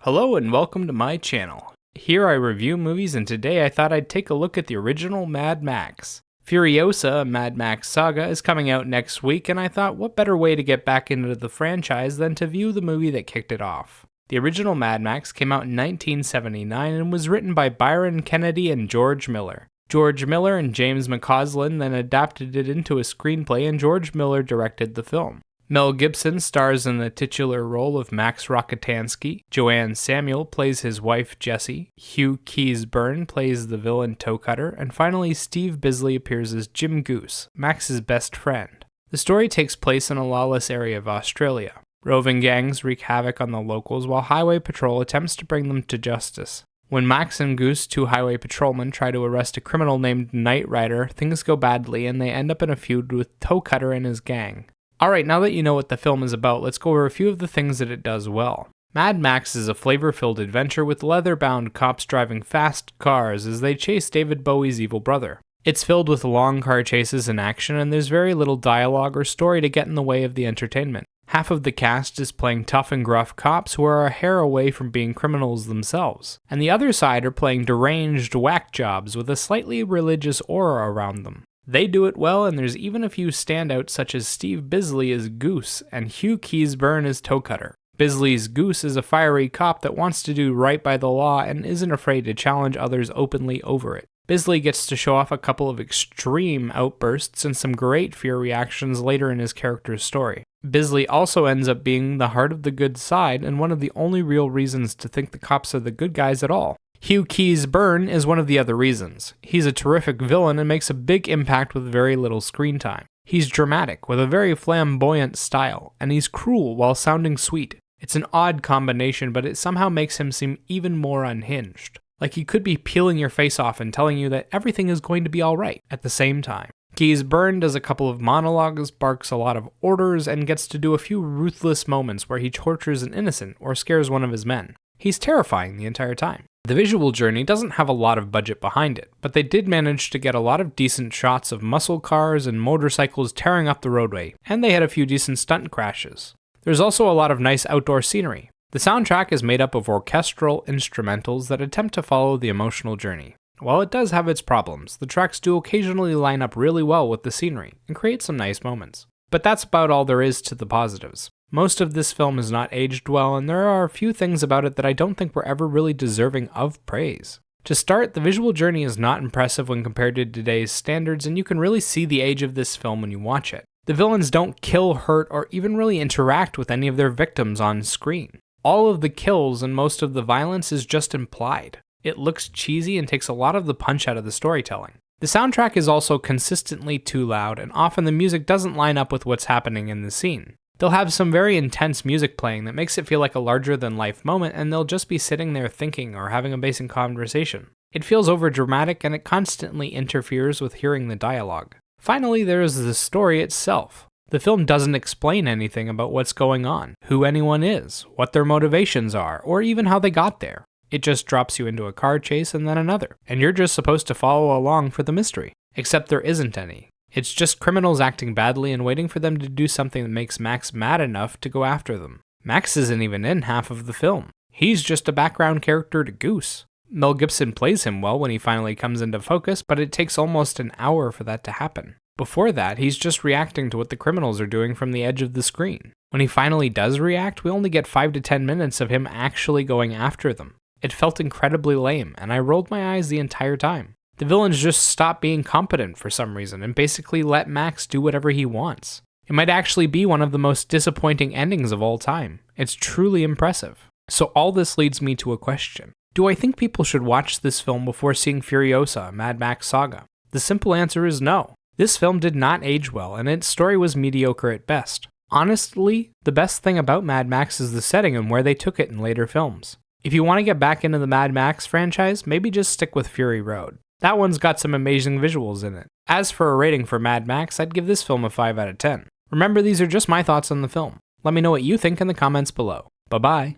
Hello and welcome to my channel. Here I review movies, and today I thought I'd take a look at the original Mad Max. Furiosa, a Mad Max saga, is coming out next week, and I thought what better way to get back into the franchise than to view the movie that kicked it off. The original Mad Max came out in 1979 and was written by Byron Kennedy and George Miller. George Miller and James McCausland then adapted it into a screenplay, and George Miller directed the film. Mel Gibson stars in the titular role of Max Rokitansky, Joanne Samuel plays his wife Jessie, Hugh Keays-Byrne plays the villain Toe Cutter, and finally Steve Bisley appears as Jim Goose, Max's best friend. The story takes place in a lawless area of Australia. Roving gangs wreak havoc on the locals while Highway Patrol attempts to bring them to justice. When Max and Goose, two highway patrolmen, try to arrest a criminal named Knight Rider, things go badly and they end up in a feud with Toe Cutter and his gang. Alright, now that you know what the film is about, let's go over a few of the things that it does well. Mad Max is a flavor-filled adventure with leather-bound cops driving fast cars as they chase David Bowie's evil brother. It's filled with long car chases and action, and there's very little dialogue or story to get in the way of the entertainment. Half of the cast is playing tough and gruff cops who are a hair away from being criminals themselves, and the other side are playing deranged whack jobs with a slightly religious aura around them. They do it well, and there's even a few standouts such as Steve Bisley as Goose and Hugh Keays-Byrne as Toe Cutter. Bisley's Goose is a fiery cop that wants to do right by the law and isn't afraid to challenge others openly over it. Bisley gets to show off a couple of extreme outbursts and some great fear reactions later in his character's story. Bisley also ends up being the heart of the good side and one of the only real reasons to think the cops are the good guys at all. Hugh Keays-Byrne is one of the other reasons. He's a terrific villain and makes a big impact with very little screen time. He's dramatic, with a very flamboyant style, and he's cruel while sounding sweet. It's an odd combination, but it somehow makes him seem even more unhinged. Like he could be peeling your face off and telling you that everything is going to be alright at the same time. Keays-Byrne does a couple of monologues, barks a lot of orders, and gets to do a few ruthless moments where he tortures an innocent or scares one of his men. He's terrifying the entire time. The visual journey doesn't have a lot of budget behind it, but they did manage to get a lot of decent shots of muscle cars and motorcycles tearing up the roadway, and they had a few decent stunt crashes. There's also a lot of nice outdoor scenery. The soundtrack is made up of orchestral instrumentals that attempt to follow the emotional journey. While it does have its problems, the tracks do occasionally line up really well with the scenery and create some nice moments. But that's about all there is to the positives. Most of this film has not aged well, and there are a few things about it that I don't think were ever really deserving of praise. To start, the visual journey is not impressive when compared to today's standards, and you can really see the age of this film when you watch it. The villains don't kill, hurt, or even really interact with any of their victims on screen. All of the kills and most of the violence is just implied. It looks cheesy and takes a lot of the punch out of the storytelling. The soundtrack is also consistently too loud, and often the music doesn't line up with what's happening in the scene. They'll have some very intense music playing that makes it feel like a larger-than-life moment, and they'll just be sitting there thinking or having a basic conversation. It feels overdramatic, and it constantly interferes with hearing the dialogue. Finally, there is the story itself. The film doesn't explain anything about what's going on, who anyone is, what their motivations are, or even how they got there. It just drops you into a car chase and then another, and you're just supposed to follow along for the mystery. Except there isn't any. It's just criminals acting badly and waiting for them to do something that makes Max mad enough to go after them. Max isn't even in half of the film. He's just a background character to Goose. Mel Gibson plays him well when he finally comes into focus, but it takes almost an hour for that to happen. Before that, he's just reacting to what the criminals are doing from the edge of the screen. When he finally does react, we only get 5 to 10 minutes of him actually going after them. It felt incredibly lame, and I rolled my eyes the entire time. The villains just stop being competent for some reason and basically let Max do whatever he wants. It might actually be one of the most disappointing endings of all time. It's truly impressive. So all this leads me to a question. Do I think people should watch this film before seeing Furiosa, a Mad Max saga? The simple answer is no. This film did not age well, and its story was mediocre at best. Honestly, the best thing about Mad Max is the setting and where they took it in later films. If you want to get back into the Mad Max franchise, maybe just stick with Fury Road. That one's got some amazing visuals in it. As for a rating for Mad Max, I'd give this film a 5 out of 10. Remember, these are just my thoughts on the film. Let me know what you think in the comments below. Bye-bye.